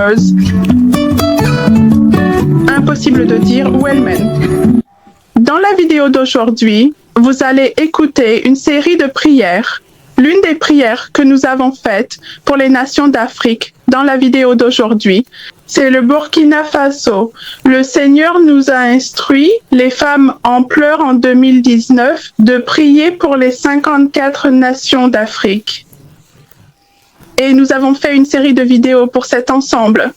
heureuse. Impossible de dire où elle mène. Dans la vidéo d'aujourd'hui, vous allez écouter une série de prières. L'une des prières que nous avons faites pour les nations d'Afrique dans la vidéo d'aujourd'hui, c'est le Burkina Faso. Le Seigneur nous a instruit, les femmes en pleurs en 2019, de prier pour les 54 nations d'Afrique. Et nous avons fait une série de vidéos pour cet ensemble.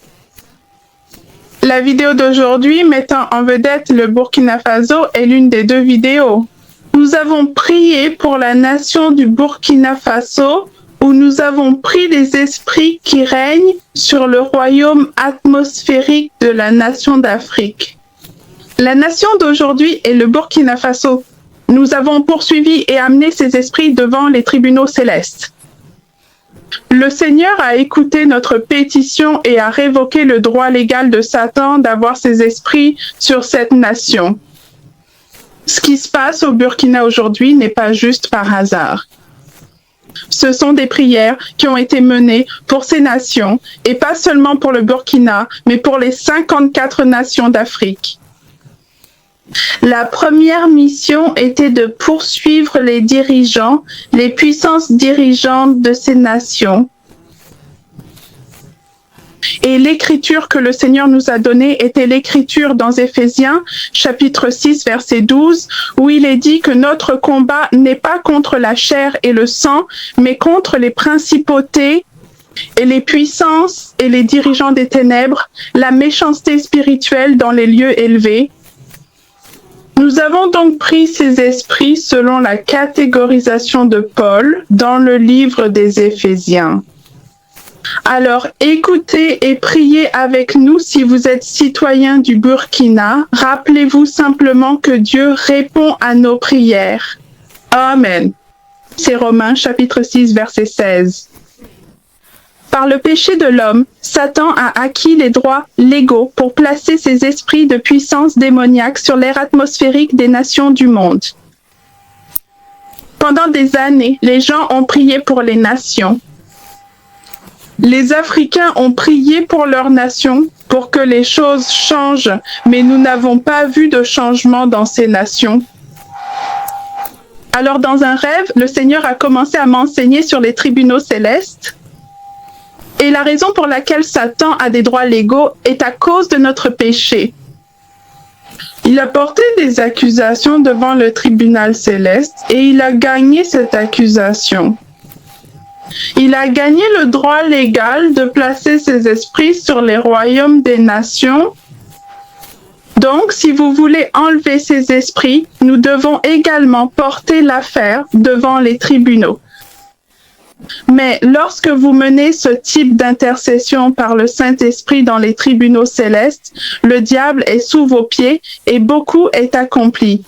La vidéo d'aujourd'hui mettant en vedette le Burkina Faso est l'une des deux vidéos. Nous avons prié pour la nation du Burkina Faso, où nous avons pris les esprits qui règnent sur le royaume atmosphérique de la nation d'Afrique. La nation d'aujourd'hui est le Burkina Faso. Nous avons poursuivi et amené ces esprits devant les tribunaux célestes. Le Seigneur a écouté notre pétition et a révoqué le droit légal de Satan d'avoir ses esprits sur cette nation. Ce qui se passe au Burkina aujourd'hui n'est pas juste par hasard. Ce sont des prières qui ont été menées pour ces nations, et pas seulement pour le Burkina, mais pour les 54 nations d'Afrique. La première mission était de poursuivre les dirigeants, les puissances dirigeantes de ces nations. Et l'écriture que le Seigneur nous a donnée était l'écriture dans Éphésiens, chapitre 6, verset 12, où il est dit que notre combat n'est pas contre la chair et le sang, mais contre les principautés et les puissances et les dirigeants des ténèbres, la méchanceté spirituelle dans les lieux élevés. Nous avons donc pris ces esprits selon la catégorisation de Paul dans le livre des Éphésiens. Alors, écoutez et priez avec nous si vous êtes citoyen du Burkina. Rappelez-vous simplement que Dieu répond à nos prières. Amen. C'est Romains chapitre 6, verset 16. Par le péché de l'homme, Satan a acquis les droits légaux pour placer ses esprits de puissance démoniaque sur l'air atmosphérique des nations du monde. Pendant des années, les gens ont prié pour les nations. Les Africains ont prié pour leur nation pour que les choses changent, mais nous n'avons pas vu de changement dans ces nations. Alors, dans un rêve, le Seigneur a commencé à m'enseigner sur les tribunaux célestes. Et la raison pour laquelle Satan a des droits légaux est à cause de notre péché. Il a porté des accusations devant le tribunal céleste et il a gagné cette accusation. Il a gagné le droit légal de placer ses esprits sur les royaumes des nations. Donc, si vous voulez enlever ces esprits, nous devons également porter l'affaire devant les tribunaux. Mais lorsque vous menez ce type d'intercession par le Saint-Esprit dans les tribunaux célestes, le diable est sous vos pieds et beaucoup est accompli.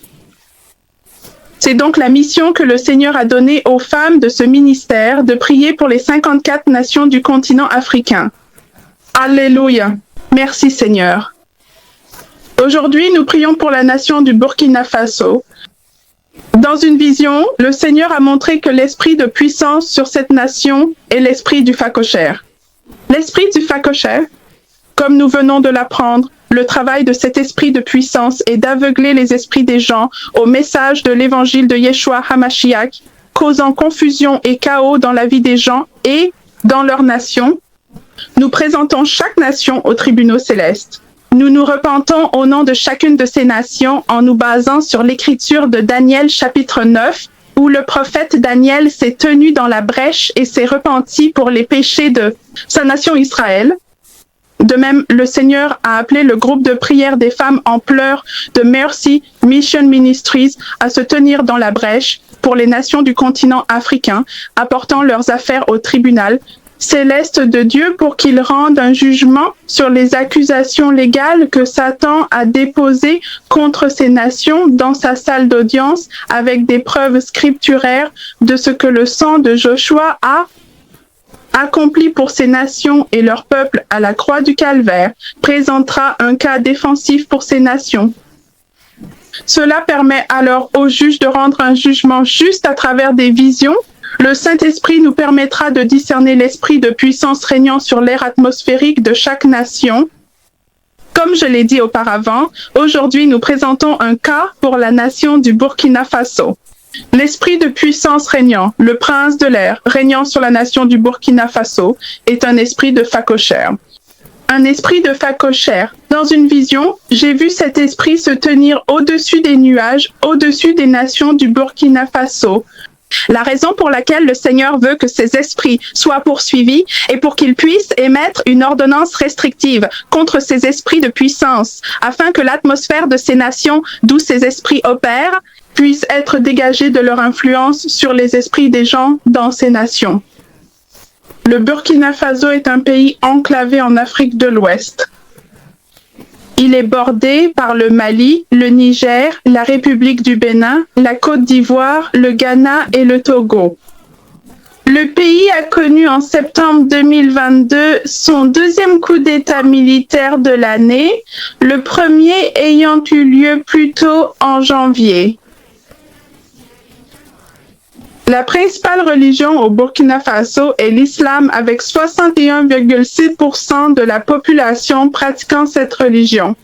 C'est donc la mission que le Seigneur a donnée aux femmes de ce ministère de prier pour les 54 nations du continent africain. Alléluia. Merci Seigneur. Aujourd'hui, nous prions pour la nation du Burkina Faso. Dans une vision, le Seigneur a montré que l'esprit de puissance sur cette nation est l'esprit du Fakocher. L'esprit du Fakocher, comme nous venons de l'apprendre, le travail de cet esprit de puissance est d'aveugler les esprits des gens au message de l'évangile de Yeshua HaMashiach, causant confusion et chaos dans la vie des gens et dans leur nation. Nous présentons chaque nation aux tribunaux célestes. Nous nous repentons au nom de chacune de ces nations en nous basant sur l'écriture de Daniel chapitre 9, où le prophète Daniel s'est tenu dans la brèche et s'est repenti pour les péchés de sa nation Israël. De même, le Seigneur a appelé le groupe de prière des femmes en pleurs de Mercy Mission Ministries à se tenir dans la brèche pour les nations du continent africain, apportant leurs affaires au tribunal céleste de Dieu pour qu'il rende un jugement sur les accusations légales que Satan a déposées contre ces nations dans sa salle d'audience avec des preuves scripturaires de ce que le sang de Joshua a accompli pour ces nations et leur peuple à la croix du Calvaire, présentera un cas défensif pour ces nations. Cela permet alors aux juges de rendre un jugement juste à travers des visions Le Saint-Esprit nous permettra de discerner l'esprit de puissance régnant sur l'air atmosphérique de chaque nation. Comme je l'ai dit auparavant, aujourd'hui nous présentons un cas pour la nation du Burkina Faso. L'esprit de puissance régnant, le prince de l'air, régnant sur la nation du Burkina Faso, est un esprit de Fakocher. Un esprit de Fakocher. Dans une vision, j'ai vu cet esprit se tenir au-dessus des nuages, au-dessus des nations du Burkina Faso. La raison pour laquelle le Seigneur veut que ces esprits soient poursuivis est pour qu'ils puissent émettre une ordonnance restrictive contre ces esprits de puissance, afin que l'atmosphère de ces nations d'où ces esprits opèrent puisse être dégagée de leur influence sur les esprits des gens dans ces nations. Le Burkina Faso est un pays enclavé en Afrique de l'Ouest. Il est bordé par le Mali, le Niger, la République du Bénin, la Côte d'Ivoire, le Ghana et le Togo. Le pays a connu en septembre 2022 son deuxième coup d'État militaire de l'année, le premier ayant eu lieu plus tôt en janvier. La principale religion au Burkina Faso est l'islam avec 61,6% de la population pratiquant cette religion.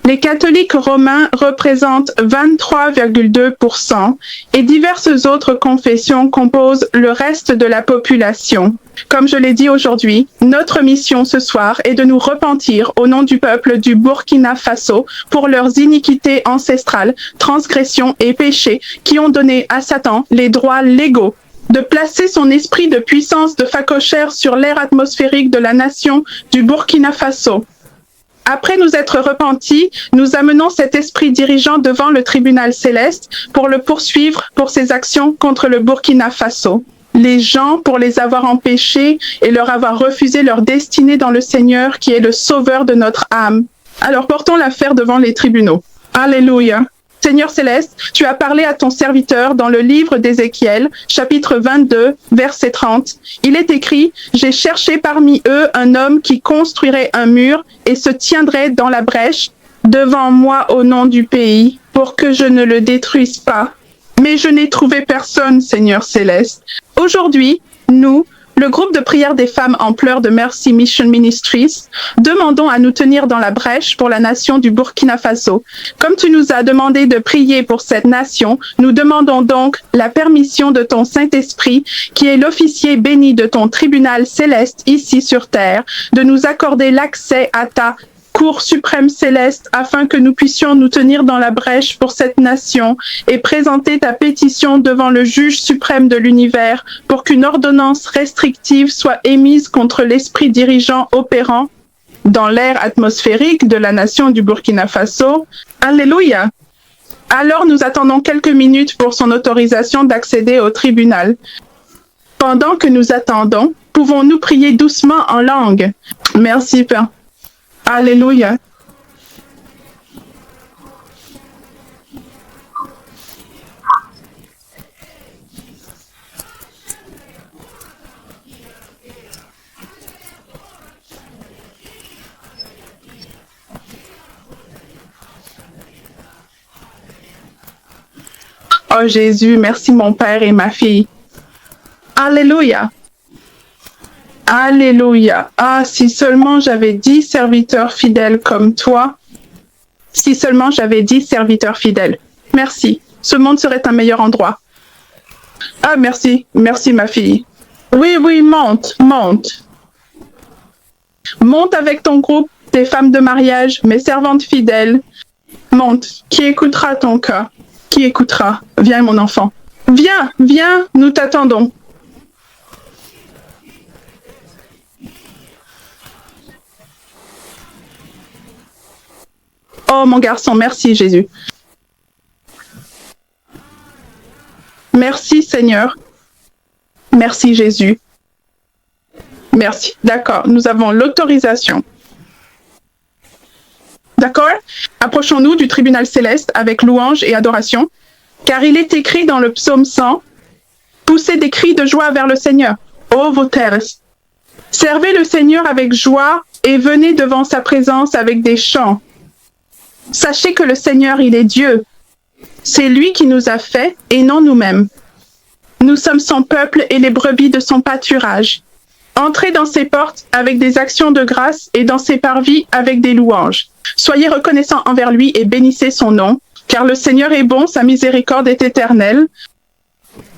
Les catholiques romains représentent 23,2% et diverses autres confessions composent le reste de la population. Comme je l'ai dit aujourd'hui, notre mission ce soir est de nous repentir au nom du peuple du Burkina Faso pour leurs iniquités ancestrales, transgressions et péchés qui ont donné à Satan les droits légaux de placer son esprit de puissance de Fakocher sur l'air atmosphérique de la nation du Burkina Faso. Après nous être repentis, nous amenons cet esprit dirigeant devant le tribunal céleste pour le poursuivre pour ses actions contre le Burkina Faso. Les gens pour les avoir empêchés et leur avoir refusé leur destinée dans le Seigneur qui est le sauveur de notre âme. Alors portons l'affaire devant les tribunaux. Alléluia. Seigneur céleste, tu as parlé à ton serviteur dans le livre d'Ézéchiel, chapitre 22, verset 30. Il est écrit, « J'ai cherché parmi eux un homme qui construirait un mur et se tiendrait dans la brèche devant moi au nom du pays, pour que je ne le détruise pas. Mais je n'ai trouvé personne, Seigneur céleste. » Aujourd'hui, nous, le groupe de prière des femmes en pleurs de Mercy Mission Ministries, demandons à nous tenir dans la brèche pour la nation du Burkina Faso. Comme tu nous as demandé de prier pour cette nation, nous demandons donc la permission de ton Saint-Esprit, qui est l'officier béni de ton tribunal céleste ici sur terre, de nous accorder l'accès à ta Cour suprême céleste, afin que nous puissions nous tenir dans la brèche pour cette nation et présenter ta pétition devant le juge suprême de l'univers pour qu'une ordonnance restrictive soit émise contre l'esprit dirigeant opérant dans l'air atmosphérique de la nation du Burkina Faso. Alléluia! Alors nous attendons quelques minutes pour son autorisation d'accéder au tribunal. Pendant que nous attendons, pouvons-nous prier doucement en langue? Merci, Père. Alléluia. Oh Jésus, merci mon Père et ma fille. Alléluia. Alléluia. Ah, si seulement j'avais 10 serviteurs fidèles comme toi. Si seulement j'avais 10 serviteurs fidèles. Merci. Ce monde serait un meilleur endroit. Ah, merci. Merci, ma fille. Oui, oui, monte, monte. Monte avec ton groupe, tes femmes de mariage, mes servantes fidèles. Monte. Qui écoutera ton cas? Qui écoutera? Viens, mon enfant. Viens, viens, nous t'attendons. Oh mon garçon, merci Jésus. Merci Seigneur. Merci Jésus. Merci. D'accord, nous avons l'autorisation. D'accord? Approchons-nous du tribunal céleste avec louange et adoration, car il est écrit dans le psaume 100, « Poussez des cris de joie vers le Seigneur, ô vos terres. Servez le Seigneur avec joie et venez devant sa présence avec des chants. Sachez que le Seigneur, il est Dieu. C'est lui qui nous a fait et non nous-mêmes. Nous sommes son peuple et les brebis de son pâturage. Entrez dans ses portes avec des actions de grâce et dans ses parvis avec des louanges. Soyez reconnaissants envers lui et bénissez son nom, car le Seigneur est bon, sa miséricorde est éternelle.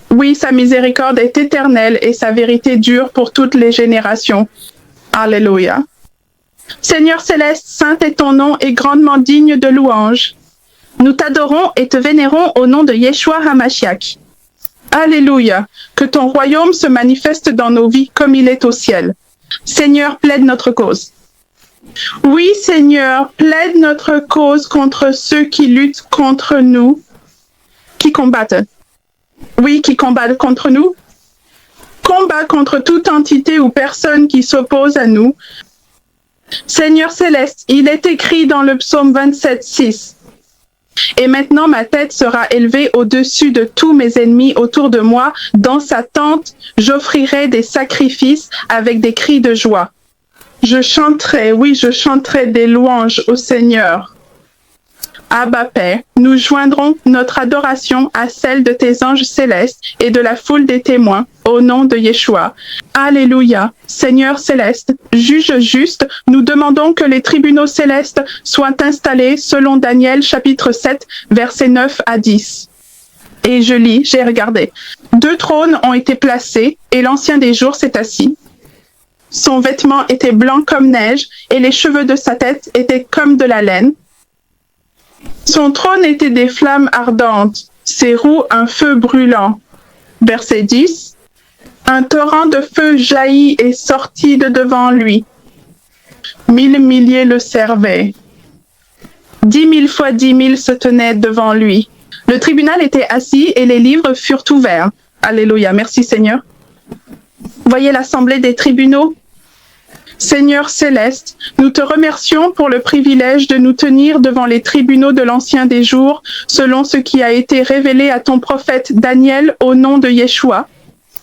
Oui, sa miséricorde est éternelle et sa vérité dure pour toutes les générations. Alléluia. Seigneur céleste, saint est ton nom et grandement digne de louange. Nous t'adorons et te vénérons au nom de Yeshua HaMashiach. Alléluia. Que ton royaume se manifeste dans nos vies comme il est au ciel. Seigneur, plaide notre cause. Oui, Seigneur, plaide notre cause contre ceux qui luttent contre nous, qui combattent. Oui, qui combattent contre nous. Combat contre toute entité ou personne qui s'oppose à nous. Seigneur céleste, il est écrit dans le psaume 27:6. Et maintenant ma tête sera élevée au-dessus de tous mes ennemis autour de moi. Dans sa tente, j'offrirai des sacrifices avec des cris de joie. Je chanterai, oui, je chanterai des louanges au Seigneur. Abba Père, nous joindrons notre adoration à celle de tes anges célestes et de la foule des témoins, au nom de Yeshua. Alléluia. Seigneur céleste, juge juste, nous demandons que les tribunaux célestes soient installés selon Daniel chapitre 7, versets 9 à 10. Et je lis, j'ai regardé. 2 trônes ont été placés et l'Ancien des jours s'est assis. Son vêtement était blanc comme neige et les cheveux de sa tête étaient comme de la laine. Son trône était des flammes ardentes, ses roues un feu brûlant. Verset 10. Un torrent de feu jaillit et sortit de devant lui. 1000 milliers le servaient. 10 000 fois 10 000 se tenaient devant lui. Le tribunal était assis et les livres furent ouverts. Alléluia, merci Seigneur. Voyez l'assemblée des tribunaux. Seigneur céleste, nous te remercions pour le privilège de nous tenir devant les tribunaux de l'Ancien des jours, selon ce qui a été révélé à ton prophète Daniel au nom de Yeshua.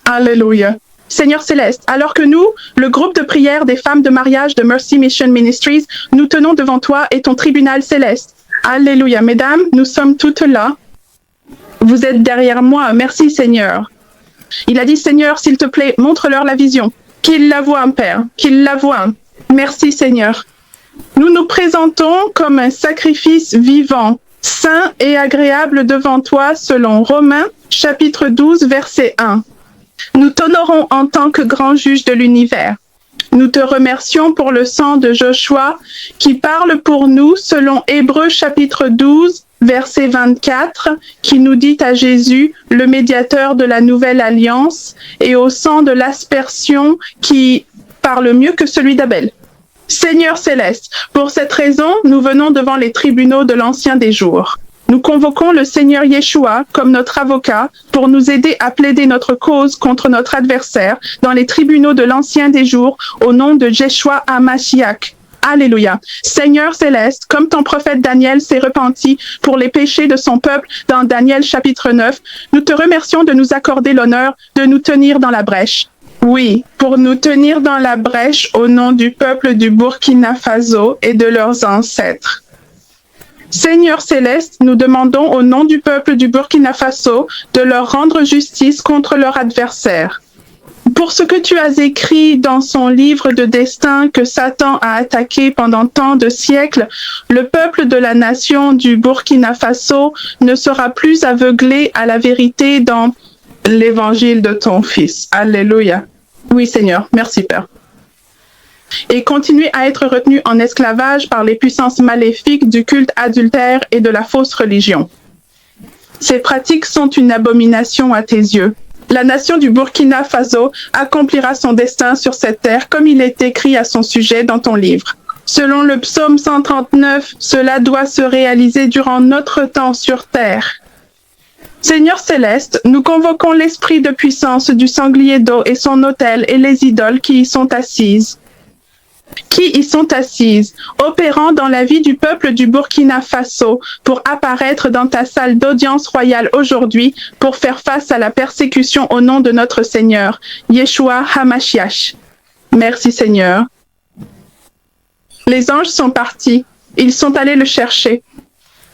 Alléluia. Seigneur céleste, alors que nous, le groupe de prière des femmes de mariage de Mercy Mission Ministries, nous tenons devant toi et ton tribunal céleste. Alléluia. Mesdames, nous sommes toutes là. Vous êtes derrière moi. Merci Seigneur. Il a dit, Seigneur, s'il te plaît, montre-leur la vision. Qu'ils la voient, Père, qu'ils la voient. Merci, Seigneur. Nous nous présentons comme un sacrifice vivant, saint et agréable devant toi, selon Romains, chapitre 12, verset 1. Nous t'honorons en tant que grand juge de l'univers. Nous te remercions pour le sang de Joshua qui parle pour nous, selon Hébreux, chapitre 12, verset 24, qui nous dit à Jésus, le médiateur de la nouvelle alliance, et au sang de l'aspersion qui parle mieux que celui d'Abel. Seigneur céleste, pour cette raison, nous venons devant les tribunaux de l'Ancien des jours. Nous convoquons le Seigneur Yeshua comme notre avocat pour nous aider à plaider notre cause contre notre adversaire dans les tribunaux de l'Ancien des jours au nom de Yeshua HaMashiach. Alléluia. Seigneur céleste, comme ton prophète Daniel s'est repenti pour les péchés de son peuple dans Daniel chapitre 9, nous te remercions de nous accorder l'honneur de nous tenir dans la brèche. Oui, pour nous tenir dans la brèche au nom du peuple du Burkina Faso et de leurs ancêtres. Seigneur céleste, nous demandons au nom du peuple du Burkina Faso de leur rendre justice contre leur adversaire. Pour ce que tu as écrit dans son livre de destin que Satan a attaqué pendant tant de siècles, le peuple de la nation du Burkina Faso ne sera plus aveuglé à la vérité dans l'évangile de ton Fils. Alléluia. Oui, Seigneur. Merci, Père. Et continuer à être retenu en esclavage par les puissances maléfiques du culte adultère et de la fausse religion. Ces pratiques sont une abomination à tes yeux. La nation du Burkina Faso accomplira son destin sur cette terre comme il est écrit à son sujet dans ton livre. Selon le psaume 139, cela doit se réaliser durant notre temps sur terre. Seigneur céleste, nous convoquons l'esprit de puissance du sanglier d'eau et son autel et les idoles qui y sont assises. Opérant dans la vie du peuple du Burkina Faso pour apparaître dans ta salle d'audience royale aujourd'hui pour faire face à la persécution au nom de notre Seigneur, Yeshua HaMashiach. Merci Seigneur. Les anges sont partis, ils sont allés le chercher.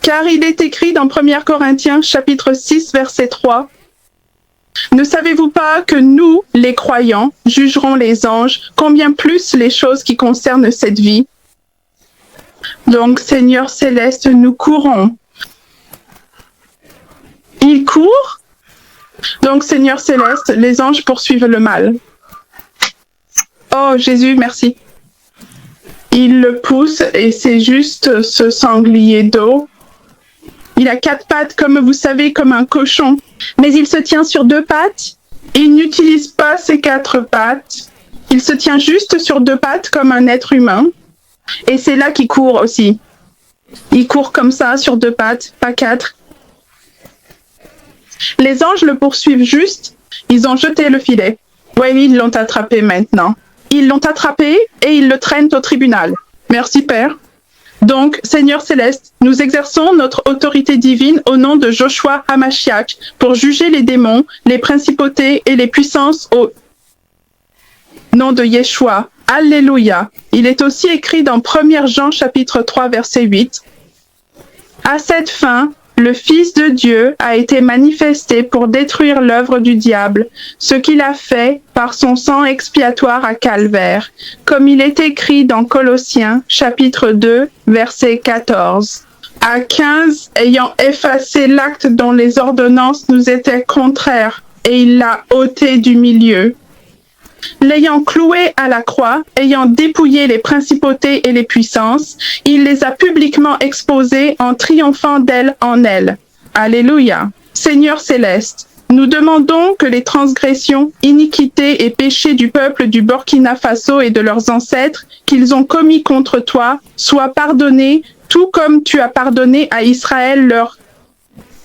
Car il est écrit dans 1 Corinthiens chapitre 6 verset 3, Ne savez-vous pas que nous, les croyants, jugerons les anges, combien plus les choses qui concernent cette vie? Donc, Seigneur céleste, nous courons. Ils courent. Donc, Seigneur céleste, les anges poursuivent le mal. Oh, Jésus, merci. Ils le poussent et c'est juste ce sanglier d'eau. Il a 4 pattes, comme vous savez, comme un cochon. Mais il se tient sur 2 pattes. Il n'utilise pas ses 4 pattes. Il se tient juste sur 2 pattes comme un être humain. Et c'est là qu'il court aussi. Il court comme ça, sur 2 pattes, pas 4. Les anges le poursuivent juste. Ils ont jeté le filet. Oui, ils l'ont attrapé maintenant. Ils l'ont attrapé et ils le traînent au tribunal. Merci, Père. Donc, Seigneur céleste, nous exerçons notre autorité divine au nom de Joshua Hamashiach pour juger les démons, les principautés et les puissances au nom de Yeshua. Alléluia. Il est aussi écrit dans 1 Jean chapitre 3 verset 8. À cette fin, le Fils de Dieu a été manifesté pour détruire l'œuvre du diable, ce qu'il a fait par son sang expiatoire à Calvaire, comme il est écrit dans Colossiens, chapitre 2, verset 14. À 15, ayant effacé l'acte dont les ordonnances nous étaient contraires, et il l'a ôté du milieu. L'ayant cloué à la croix, ayant dépouillé les principautés et les puissances, il les a publiquement exposées en triomphant d'elles en elles. Alléluia. Seigneur céleste, nous demandons que les transgressions, iniquités et péchés du peuple du Burkina Faso et de leurs ancêtres qu'ils ont commis contre toi soient pardonnés, tout comme tu as pardonné à Israël leurs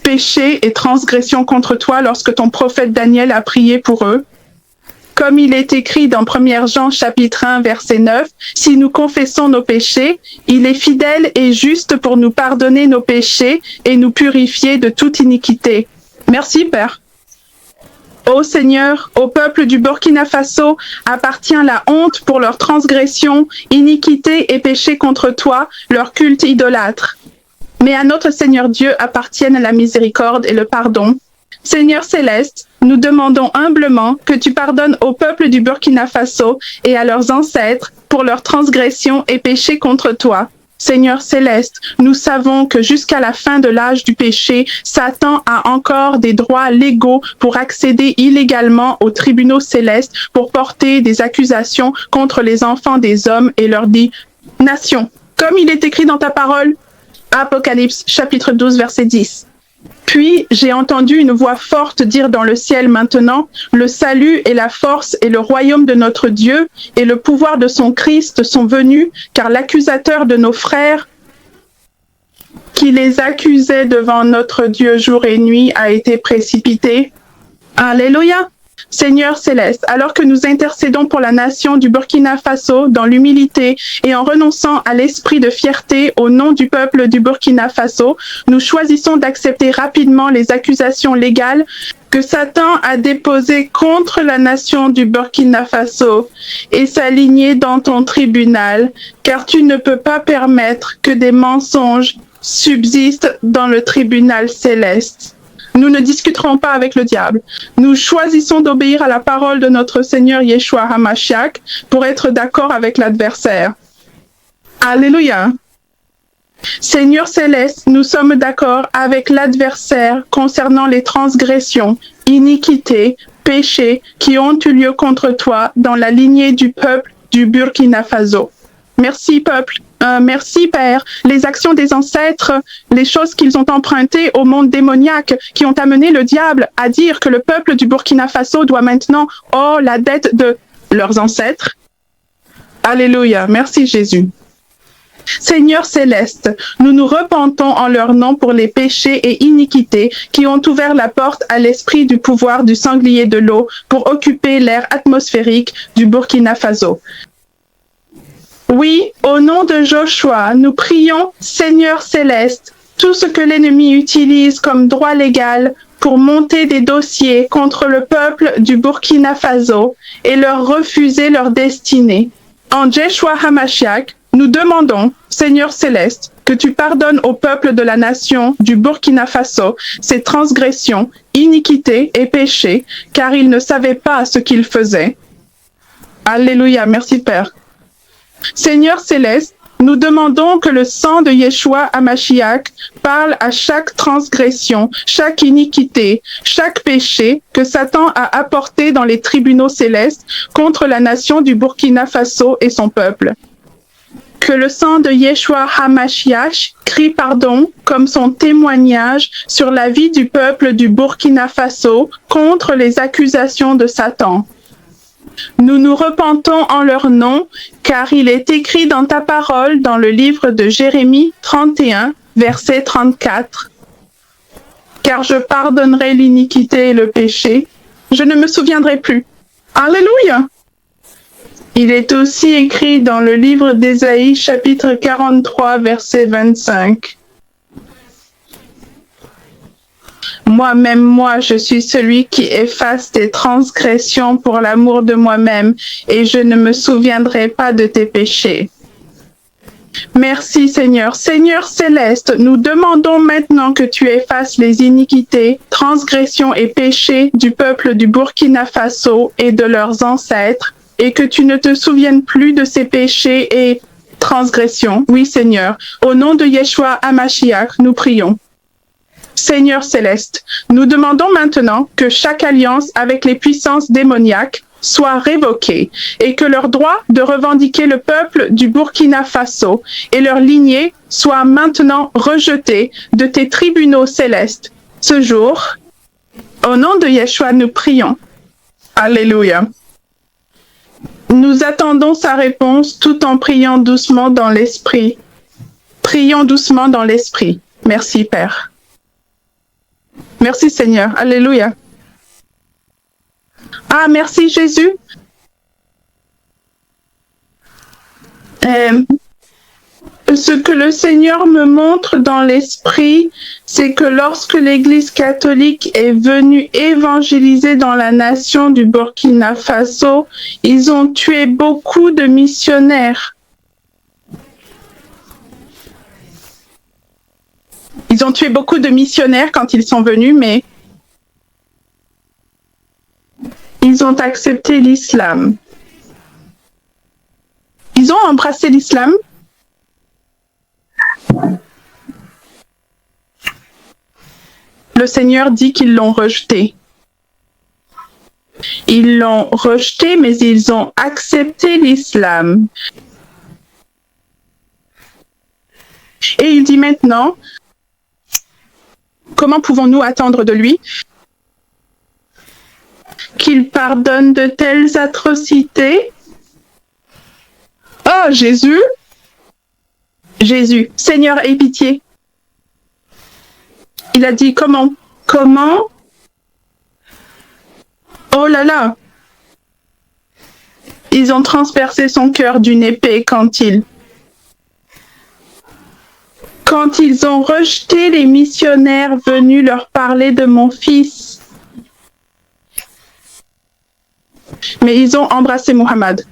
péchés et transgressions contre toi lorsque ton prophète Daniel a prié pour eux. Comme il est écrit dans 1 Jean chapitre 1 verset 9, si nous confessons nos péchés, il est fidèle et juste pour nous pardonner nos péchés et nous purifier de toute iniquité. Merci, Père. Ô Seigneur, au peuple du Burkina Faso appartient la honte pour leurs transgressions, iniquités et péchés contre toi, leur culte idolâtre. Mais à notre Seigneur Dieu appartiennent la miséricorde et le pardon. Seigneur céleste, nous demandons humblement que tu pardonnes au peuple du Burkina Faso et à leurs ancêtres pour leurs transgressions et péchés contre toi. Seigneur céleste, nous savons que jusqu'à la fin de l'âge du péché, Satan a encore des droits légaux pour accéder illégalement aux tribunaux célestes pour porter des accusations contre les enfants des hommes et leur dit « Nation ». Comme il est écrit dans ta parole, Apocalypse chapitre 12 verset 10. Puis j'ai entendu une voix forte dire dans le ciel maintenant, le salut et la force et le royaume de notre Dieu et le pouvoir de son Christ sont venus, car l'accusateur de nos frères qui les accusait devant notre Dieu jour et nuit a été précipité. Alléluia! Seigneur céleste, alors que nous intercédons pour la nation du Burkina Faso dans l'humilité et en renonçant à l'esprit de fierté au nom du peuple du Burkina Faso, nous choisissons d'accepter rapidement les accusations légales que Satan a déposées contre la nation du Burkina Faso et s'aligner dans ton tribunal, car tu ne peux pas permettre que des mensonges subsistent dans le tribunal céleste. Nous ne discuterons pas avec le diable. Nous choisissons d'obéir à la parole de notre Seigneur Yeshua Hamashiach pour être d'accord avec l'adversaire. Alléluia. Seigneur céleste, nous sommes d'accord avec l'adversaire concernant les transgressions, iniquités, péchés qui ont eu lieu contre toi dans la lignée du peuple du Burkina Faso. Merci, peuple. Merci, Père. Les actions des ancêtres, les choses qu'ils ont empruntées au monde démoniaque, qui ont amené le diable à dire que le peuple du Burkina Faso doit maintenant, la dette de leurs ancêtres. Alléluia. Merci, Jésus. Seigneur céleste, nous nous repentons en leur nom pour les péchés et iniquités qui ont ouvert la porte à l'esprit du pouvoir du sanglier de l'eau pour occuper l'air atmosphérique du Burkina Faso. Oui, au nom de Joshua, nous prions, Seigneur céleste, tout ce que l'ennemi utilise comme droit légal pour monter des dossiers contre le peuple du Burkina Faso et leur refuser leur destinée. En Yeshua Hamashiach, nous demandons, Seigneur céleste, que tu pardonnes au peuple de la nation du Burkina Faso ses transgressions, iniquités et péchés, car ils ne savaient pas ce qu'ils faisaient. Alléluia, merci Père. Seigneur céleste, nous demandons que le sang de Yeshua HaMashiach parle à chaque transgression, chaque iniquité, chaque péché que Satan a apporté dans les tribunaux célestes contre la nation du Burkina Faso et son peuple. Que le sang de Yeshua HaMashiach crie pardon comme son témoignage sur la vie du peuple du Burkina Faso contre les accusations de Satan. Nous nous repentons en leur nom, car il est écrit dans ta parole dans le livre de Jérémie 31, verset 34. Car je pardonnerai l'iniquité et le péché, je ne me souviendrai plus. Alléluia! Il est aussi écrit dans le livre d'Ésaïe, chapitre 43, verset 25. Moi-même, moi, je suis celui qui efface tes transgressions pour l'amour de moi-même, et je ne me souviendrai pas de tes péchés. Merci Seigneur. Seigneur céleste, nous demandons maintenant que tu effaces les iniquités, transgressions et péchés du peuple du Burkina Faso et de leurs ancêtres, et que tu ne te souviennes plus de ces péchés et transgressions. Oui Seigneur, au nom de Yeshua HaMashiach, nous prions. Seigneur céleste, nous demandons maintenant que chaque alliance avec les puissances démoniaques soit révoquée et que leur droit de revendiquer le peuple du Burkina Faso et leur lignée soit maintenant rejeté de tes tribunaux célestes. Ce jour, au nom de Yeshua, nous prions. Alléluia. Nous attendons sa réponse tout en priant doucement dans l'esprit. Prions doucement dans l'esprit. Merci Père. Merci Seigneur. Alléluia. Ah, merci Jésus. Ce que le Seigneur me montre dans l'esprit, c'est que lorsque l'Église catholique est venue évangéliser dans la nation du Burkina Faso, ils ont tué beaucoup de missionnaires. Ils ont tué beaucoup de missionnaires quand ils sont venus, mais ils ont accepté l'islam. Ils ont embrassé l'islam. Le Seigneur dit qu'ils l'ont rejeté. Ils l'ont rejeté, mais ils ont accepté l'islam. Et il dit maintenant, comment pouvons-nous attendre de lui qu'il pardonne de telles atrocités? Oh, Jésus! Jésus, Seigneur, aie pitié. Il a dit comment? Comment? Oh là là! Ils ont transpercé son cœur d'une épée quand ils ont rejeté les missionnaires venus leur parler de mon fils. Mais ils ont embrassé Muhammad.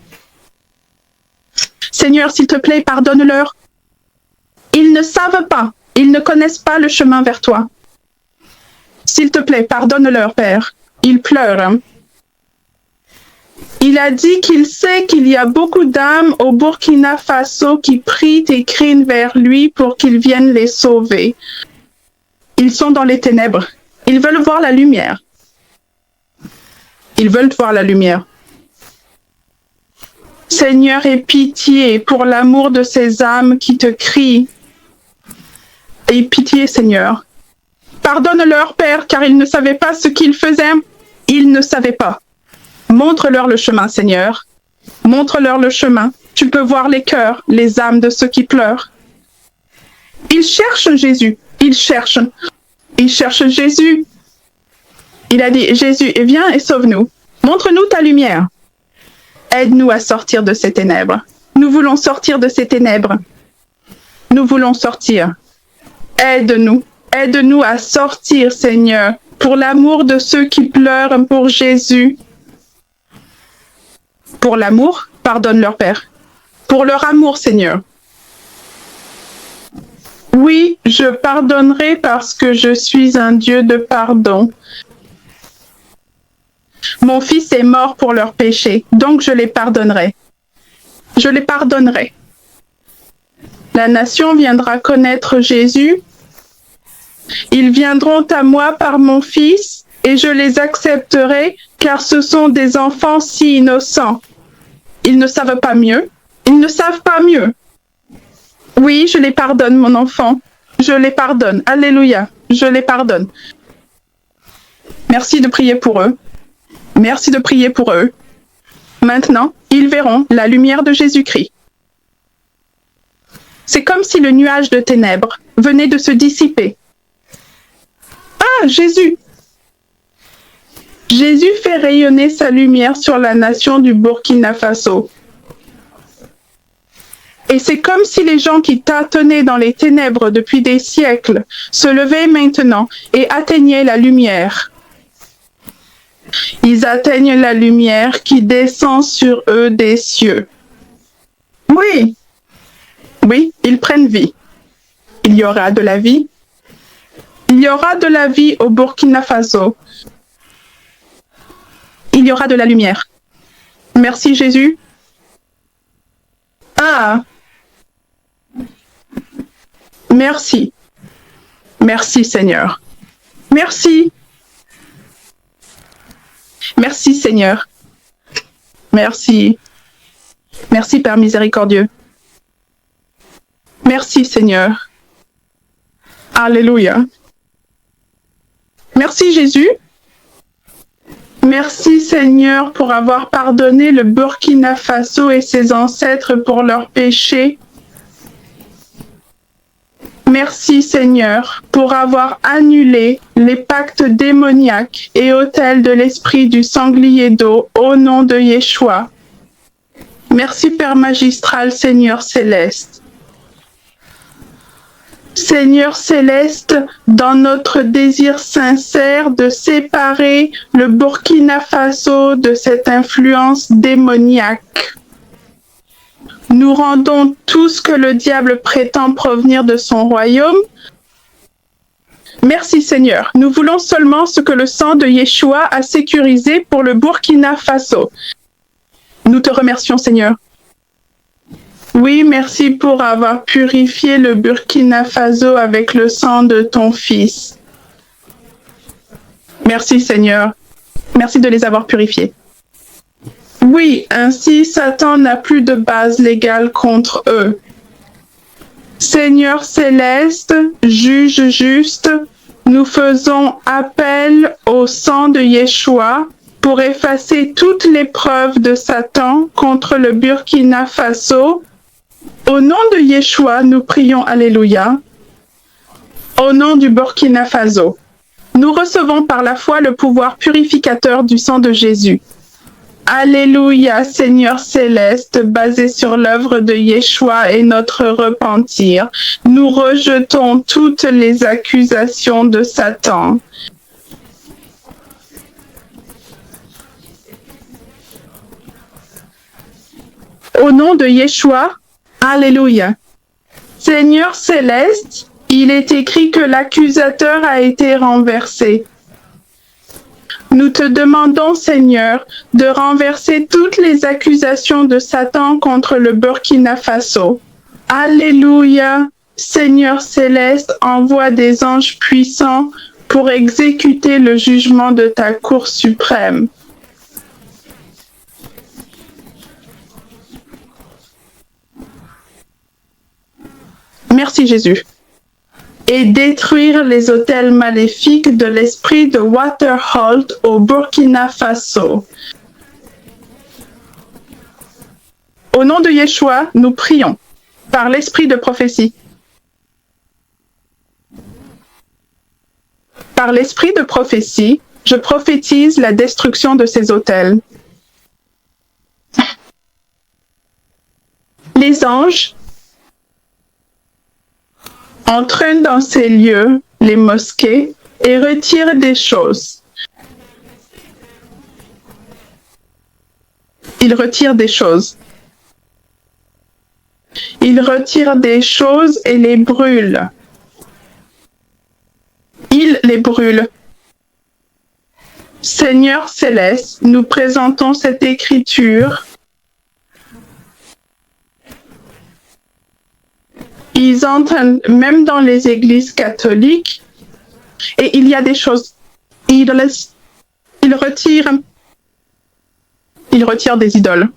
Seigneur, s'il te plaît, pardonne-leur. Ils ne savent pas, ils ne connaissent pas le chemin vers toi. S'il te plaît, pardonne-leur, Père. Ils pleurent. Hein. Il a dit qu'il sait qu'il y a beaucoup d'âmes au Burkina Faso qui prient et crient vers lui pour qu'il vienne les sauver. Ils sont dans les ténèbres. Ils veulent voir la lumière. Ils veulent voir la lumière. Seigneur, aie pitié pour l'amour de ces âmes qui te crient. Aie pitié, Seigneur. Pardonne-leur, Père, car ils ne savaient pas ce qu'ils faisaient. Ils ne savaient pas. Montre-leur le chemin, Seigneur. Montre-leur le chemin. Tu peux voir les cœurs, les âmes de ceux qui pleurent. Ils cherchent Jésus. Ils cherchent. Ils cherchent Jésus. Il a dit, Jésus, viens et sauve-nous. Montre-nous ta lumière. Aide-nous à sortir de ces ténèbres. Nous voulons sortir de ces ténèbres. Nous voulons sortir. Aide-nous. Aide-nous à sortir, Seigneur, pour l'amour de ceux qui pleurent pour Jésus. Pour l'amour, pardonne leur Père. Pour leur amour, Seigneur. Oui, je pardonnerai parce que je suis un Dieu de pardon. Mon fils est mort pour leurs péchés, donc je les pardonnerai. Je les pardonnerai. La nation viendra connaître Jésus. Ils viendront à moi par mon fils et je les accepterai car ce sont des enfants si innocents. Ils ne savent pas mieux. Ils ne savent pas mieux. Oui, je les pardonne, mon enfant. Je les pardonne. Alléluia. Je les pardonne. Merci de prier pour eux. Merci de prier pour eux. Maintenant, ils verront la lumière de Jésus-Christ. C'est comme si le nuage de ténèbres venait de se dissiper. Ah, Jésus! Jésus fait rayonner sa lumière sur la nation du Burkina Faso. Et c'est comme si les gens qui tâtonnaient dans les ténèbres depuis des siècles se levaient maintenant et atteignaient la lumière. Ils atteignent la lumière qui descend sur eux des cieux. Oui, oui, ils prennent vie. Il y aura de la vie. Il y aura de la vie au Burkina Faso. Il y aura de la lumière. Merci Jésus. Ah, merci. Merci Seigneur. Merci. Merci Seigneur. Merci. Merci Père miséricordieux. Merci Seigneur. Alléluia. Merci Jésus. Merci Seigneur pour avoir pardonné le Burkina Faso et ses ancêtres pour leurs péchés. Merci Seigneur pour avoir annulé les pactes démoniaques et autels de l'esprit du sanglier d'eau au nom de Yeshua. Merci Père magistral, Seigneur céleste. Seigneur céleste, dans notre désir sincère de séparer le Burkina Faso de cette influence démoniaque, nous rendons tout ce que le diable prétend provenir de son royaume. Merci Seigneur. Nous voulons seulement ce que le sang de Yeshua a sécurisé pour le Burkina Faso. Nous te remercions Seigneur. Oui, merci pour avoir purifié le Burkina Faso avec le sang de ton Fils. Merci Seigneur. Merci de les avoir purifiés. Oui, ainsi Satan n'a plus de base légale contre eux. Seigneur céleste, juge juste, nous faisons appel au sang de Yeshua pour effacer toutes les preuves de Satan contre le Burkina Faso. Au nom de Yeshua, nous prions Alléluia. Au nom du Burkina Faso, nous recevons par la foi le pouvoir purificateur du sang de Jésus. Alléluia, Seigneur céleste, basé sur l'œuvre de Yeshua et notre repentir, nous rejetons toutes les accusations de Satan. Au nom de Yeshua, Alléluia. Seigneur céleste, il est écrit que l'accusateur a été renversé. Nous te demandons, Seigneur, de renverser toutes les accusations de Satan contre le Burkina Faso. Alléluia. Seigneur céleste, envoie des anges puissants pour exécuter le jugement de ta cour suprême. Merci Jésus. Et détruire les autels maléfiques de l'esprit de Waterholt au Burkina Faso. Au nom de Yeshua, nous prions par l'esprit de prophétie. Par l'esprit de prophétie, je prophétise la destruction de ces autels. Les anges entraînent dans ces lieux les mosquées et retirent des choses. Ils retirent des choses. Ils retirent des choses et les brûlent Il les brûle. Seigneur céleste, nous présentons cette écriture. Ils entrent même dans les églises catholiques et il y a des choses. Ils retirent des idoles.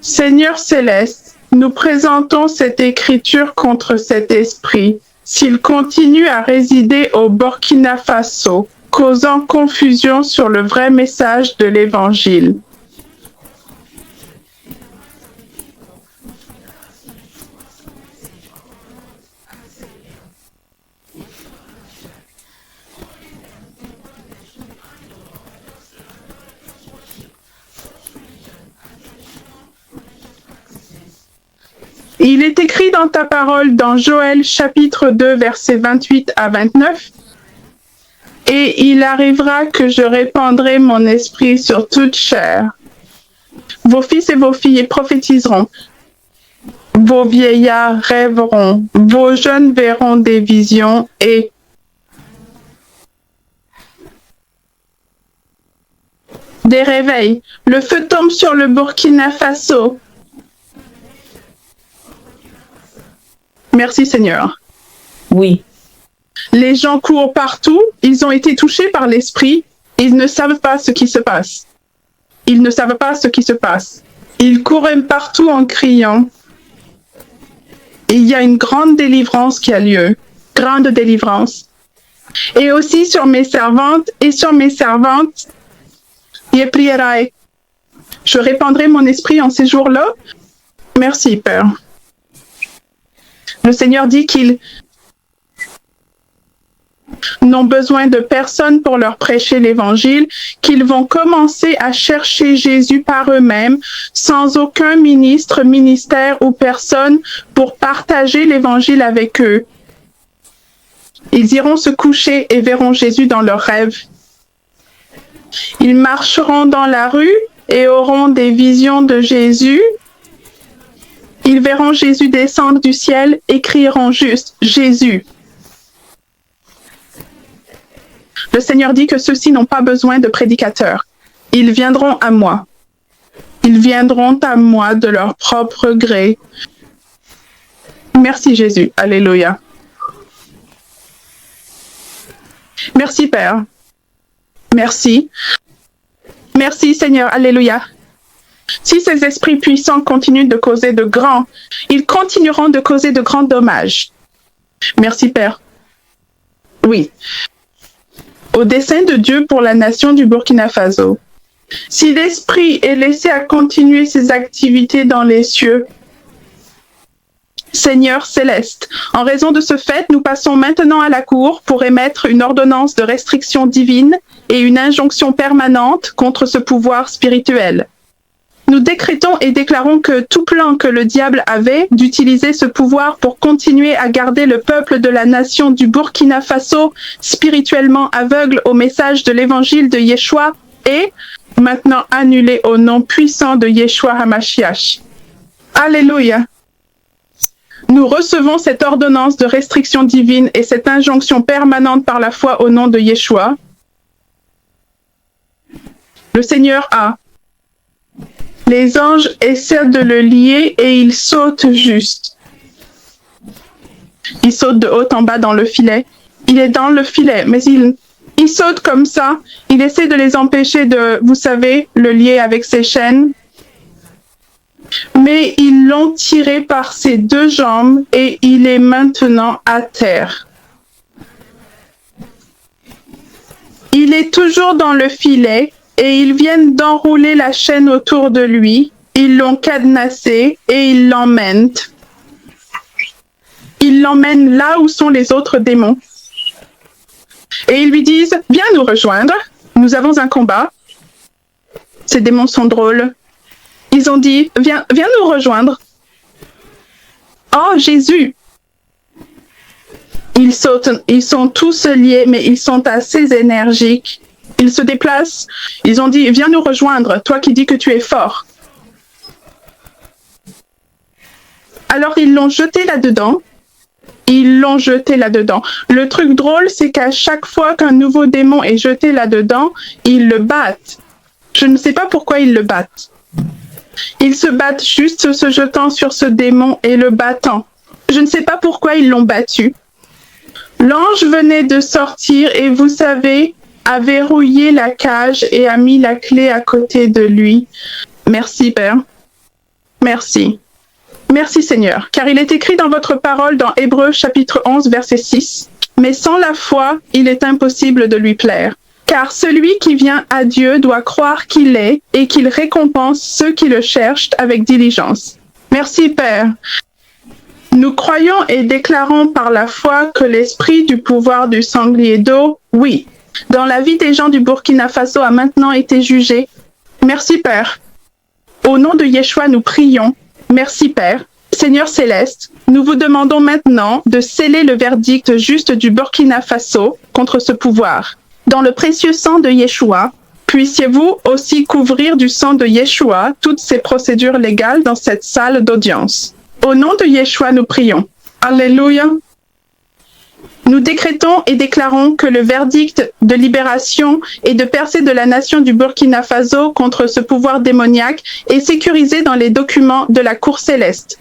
Seigneur céleste, nous présentons cette écriture contre cet esprit. S'il continue à résider au Burkina Faso, causant confusion sur le vrai message de l'Évangile. Il est écrit dans ta parole dans Joël chapitre 2 versets 28 à 29. Et il arrivera que je répandrai mon esprit sur toute chair. Vos fils et vos filles prophétiseront. Vos vieillards rêveront. Vos jeunes verront des visions et des réveils. Le feu tombe sur le Burkina Faso. Merci Seigneur. Oui. Les gens courent partout, ils ont été touchés par l'esprit, ils ne savent pas ce qui se passe. Ils ne savent pas ce qui se passe. Ils courent partout en criant. Et il y a une grande délivrance qui a lieu. Grande délivrance. Et aussi sur mes servantes je répandrai mon esprit en ces jours-là. Merci, Père. Le Seigneur dit qu'ils n'ont besoin de personne pour leur prêcher l'Évangile, qu'ils vont commencer à chercher Jésus par eux-mêmes, sans aucun ministre, ministère ou personne pour partager l'Évangile avec eux. Ils iront se coucher et verront Jésus dans leurs rêves. Ils marcheront dans la rue et auront des visions de Jésus. Ils verront Jésus descendre du ciel et crieront juste « Jésus ». Le Seigneur dit que ceux-ci n'ont pas besoin de prédicateurs. Ils viendront à moi. Ils viendront à moi de leur propre gré. Merci Jésus. Alléluia. Merci Père. Merci. Merci Seigneur. Alléluia. Si ces esprits puissants continuent de causer ils continueront de causer de grands dommages. Merci Père. Oui. Au dessein de Dieu pour la nation du Burkina Faso. Si l'Esprit est laissé à continuer ses activités dans les cieux, Seigneur céleste, en raison de ce fait, nous passons maintenant à la cour pour émettre une ordonnance de restriction divine et une injonction permanente contre ce pouvoir spirituel. Nous décrétons et déclarons que tout plan que le diable avait d'utiliser ce pouvoir pour continuer à garder le peuple de la nation du Burkina Faso spirituellement aveugle au message de l'évangile de Yeshua est maintenant annulé au nom puissant de Yeshua HaMashiach. Alléluia. Nous recevons cette ordonnance de restriction divine et cette injonction permanente par la foi au nom de Yeshua. Le Seigneur a. Les anges essaient de le lier et il saute juste. Il saute de haut en bas dans le filet. Il est dans le filet, mais il saute comme ça. Il essaie de les empêcher de, vous savez, le lier avec ses chaînes. Mais ils l'ont tiré par ses deux jambes et il est maintenant à terre. Il est toujours dans le filet. Et ils viennent d'enrouler la chaîne autour de lui, ils l'ont cadenassé et ils l'emmènent. Ils l'emmènent là où sont les autres démons. Et ils lui disent, viens nous rejoindre, nous avons un combat. Ces démons sont drôles. Ils ont dit, viens nous rejoindre. Oh Jésus! Ils sautent, ils sont tous liés, mais ils sont assez énergiques. Ils se déplacent. Ils ont dit, viens nous rejoindre, toi qui dis que tu es fort. Alors ils l'ont jeté là-dedans Ils l'ont jeté là-dedans. Le truc drôle, c'est qu'à chaque fois qu'un nouveau démon est jeté là-dedans, ils le battent. Je ne sais pas pourquoi ils le battent. Ils se battent juste se jetant sur ce démon et le battant. Je ne sais pas pourquoi ils l'ont battu. L'ange venait de sortir et vous savez, a verrouillé la cage et a mis la clé à côté de lui. Merci, Père. Merci. Merci, Seigneur, car il est écrit dans votre parole dans Hébreux chapitre 11, verset 6. Mais sans la foi, il est impossible de lui plaire. Car celui qui vient à Dieu doit croire qu'il est et qu'il récompense ceux qui le cherchent avec diligence. Merci, Père. Nous croyons et déclarons par la foi que l'esprit du pouvoir du sanglier d'eau, oui, dans la vie des gens du Burkina Faso a maintenant été jugé. Merci, Père. Au nom de Yeshua, nous prions. Merci, Père. Seigneur céleste, nous vous demandons maintenant de sceller le verdict juste du Burkina Faso contre ce pouvoir. Dans le précieux sang de Yeshua, puissiez-vous aussi couvrir du sang de Yeshua toutes ces procédures légales dans cette salle d'audience. Au nom de Yeshua, nous prions. Alléluia. Nous décrétons et déclarons que le verdict de libération et de percée de la nation du Burkina Faso contre ce pouvoir démoniaque est sécurisé dans les documents de la Cour céleste.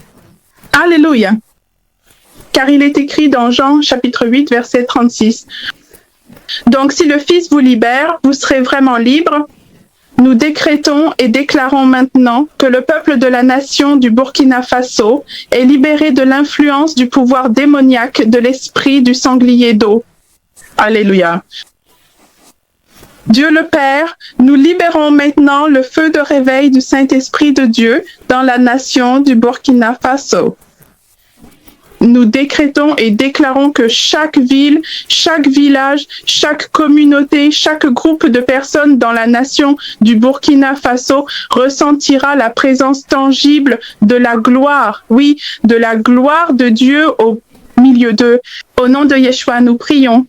Alléluia. Car il est écrit dans Jean chapitre 8, verset 36. Donc si le Fils vous libère, vous serez vraiment libre. Nous décrétons et déclarons maintenant que le peuple de la nation du Burkina Faso est libéré de l'influence du pouvoir démoniaque de l'esprit du sanglier d'eau. Alléluia. Dieu le Père, nous libérons maintenant le feu de réveil du Saint-Esprit de Dieu dans la nation du Burkina Faso. Nous décrétons et déclarons que chaque ville, chaque village, chaque communauté, chaque groupe de personnes dans la nation du Burkina Faso ressentira la présence tangible de la gloire, oui, de la gloire de Dieu au milieu d'eux. Au nom de Yeshua, nous prions.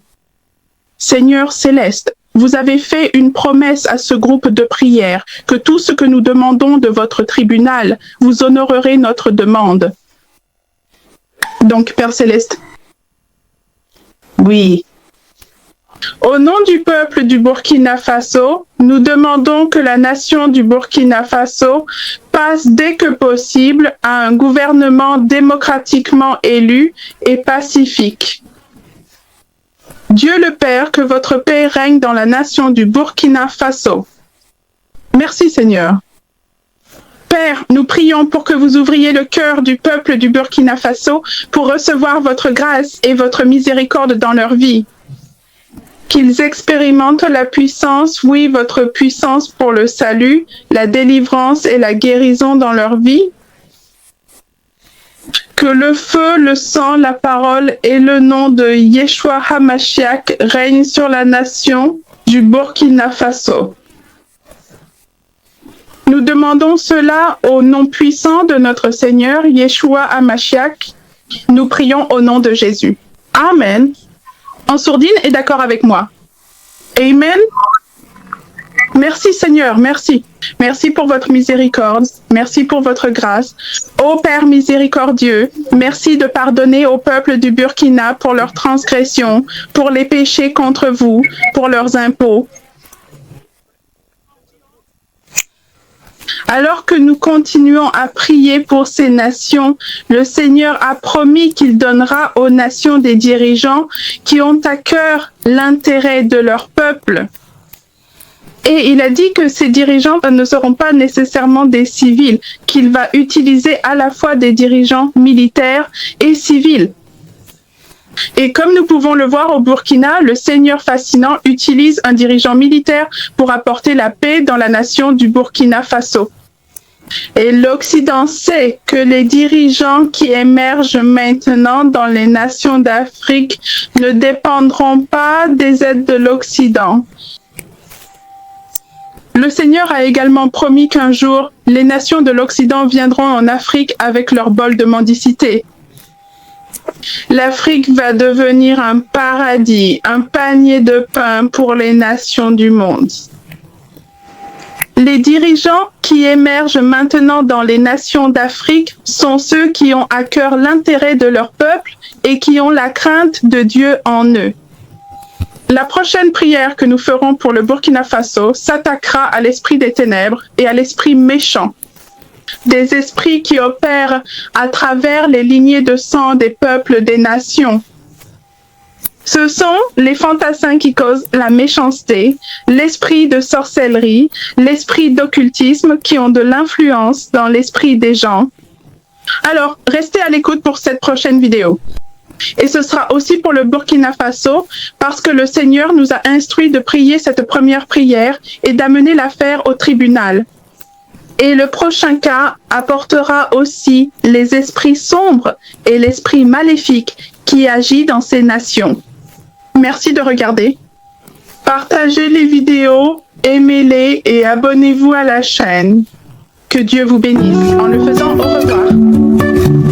Seigneur céleste, vous avez fait une promesse à ce groupe de prière, que tout ce que nous demandons de votre tribunal, vous honorerez notre demande. Donc, Père Céleste, oui. Au nom du peuple du Burkina Faso, nous demandons que la nation du Burkina Faso passe dès que possible à un gouvernement démocratiquement élu et pacifique. Dieu le Père, que votre paix règne dans la nation du Burkina Faso. Merci Seigneur. Père, nous prions pour que vous ouvriez le cœur du peuple du Burkina Faso pour recevoir votre grâce et votre miséricorde dans leur vie. Qu'ils expérimentent la puissance, oui, votre puissance pour le salut, la délivrance et la guérison dans leur vie. Que le feu, le sang, la parole et le nom de Yeshua HaMashiach règnent sur la nation du Burkina Faso. Nous demandons cela au nom puissant de notre Seigneur Yeshua HaMashiach. Nous prions au nom de Jésus. Amen. En sourdine est d'accord avec moi. Amen. Merci Seigneur, merci. Merci pour votre miséricorde. Merci pour votre grâce. Ô Père miséricordieux, merci de pardonner au peuple du Burkina pour leurs transgressions, pour les péchés contre vous, pour leurs impôts. Alors que nous continuons à prier pour ces nations, le Seigneur a promis qu'il donnera aux nations des dirigeants qui ont à cœur l'intérêt de leur peuple. Et il a dit que ces dirigeants ne seront pas nécessairement des civils, qu'il va utiliser à la fois des dirigeants militaires et civils. Et comme nous pouvons le voir au Burkina, le Seigneur fascinant utilise un dirigeant militaire pour apporter la paix dans la nation du Burkina Faso. Et l'Occident sait que les dirigeants qui émergent maintenant dans les nations d'Afrique ne dépendront pas des aides de l'Occident. Le Seigneur a également promis qu'un jour, les nations de l'Occident viendront en Afrique avec leur bol de mendicité. L'Afrique va devenir un paradis, un panier de pain pour les nations du monde. Les dirigeants qui émergent maintenant dans les nations d'Afrique sont ceux qui ont à cœur l'intérêt de leur peuple et qui ont la crainte de Dieu en eux. La prochaine prière que nous ferons pour le Burkina Faso s'attaquera à l'esprit des ténèbres et à l'esprit méchant, des esprits qui opèrent à travers les lignées de sang des peuples des nations. Ce sont les fantassins qui causent la méchanceté, l'esprit de sorcellerie, l'esprit d'occultisme qui ont de l'influence dans l'esprit des gens. Alors, restez à l'écoute pour cette prochaine vidéo. Et ce sera aussi pour le Burkina Faso parce que le Seigneur nous a instruit de prier cette première prière et d'amener l'affaire au tribunal. Et le prochain cas apportera aussi les esprits sombres et l'esprit maléfique qui agit dans ces nations. Merci de regarder. Partagez les vidéos, aimez-les et abonnez-vous à la chaîne. Que Dieu vous bénisse. En le faisant, au revoir.